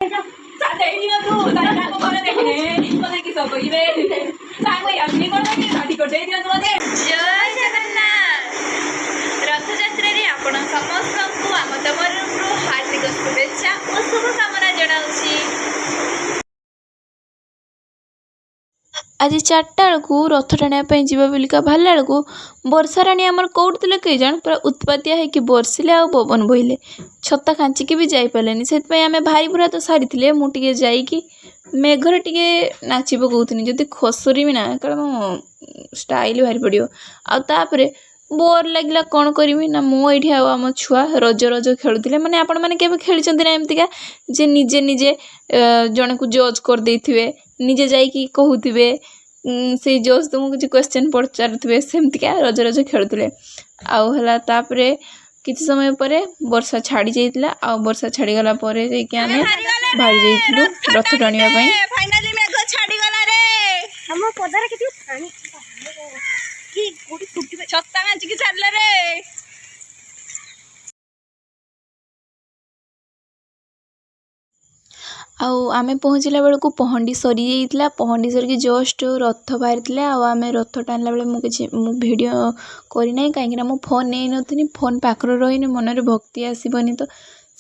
रथयात्रा आपण समस्त को आम तमरू हार्दिक शुभेच्छा और शुभकामना जनाऊँगी। आज 4टा बेलू रथ टाणिया जीवा बोलिका बाहरला बेलू वर्षा राणी आमर कौट थे कई जन पूरा उत्पातिया होकर बरसिले आ पवन बोहिले छता खांचिकी भी जापरिलेनि से आम भारी पूरा तो सारी मुझे जाकि मेघर टे नाची पकाऊनी जदि खसुरी भी ना कारण स्टाइल बाहरी पड़ो आपर बोर लगे कौन करी ना मुझे आम छुआ रज रज खेलुले मैंने आपण मैंने केवे खेली ना एमतीका जे निजे निजे जन को जज करदे निजे जाकि कहूवे से जज तुमको किसी क्वेश्चन पचारे सेमतिका रज रज खेलुले आउे किसी समय पर वर्षा छाड़ी जाइए आ वर्षा छाड़ी गला पर आम बाहरी जाइलु रथ टाणिया छत्ता कांचिकी छाड़ले रे आमे पहुँचला बेलू पहंडी सरी जाइए पहंडी सर जस्ट रथ बाहरी आम रथ टाणला बेले मुझे वीडियो करना कहीं मो फोन नहीं नी फोन पाखर रही मन में भक्ति आसबनी तो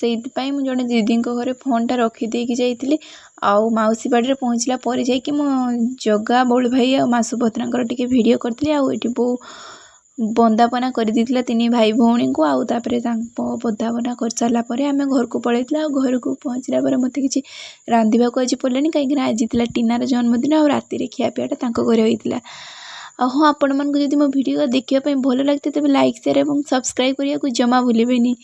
से मुझे दीदी घरे फोनटा रखीदेकी जाइली आउ मौसी बाड़ी पहुँचला पर जाकि मो जगा बड़ भाई आ माँ सुभद्रा टे भिड करी आठी बो बंदापना कर 3 भाई भौणी को आउे बंदापना कर सारापर आम घर को पलैल घर को पहुँचला मत कि रांधा को आज पड़े कहीं आज टीनार जन्मदिन आ राति खियापियाटा घर होता हाँ आपण मानक जदि मो वीडियो देखापी भल लगे तेज लाइक शेयर और सब्सक्राइब करने को जमा भूलें।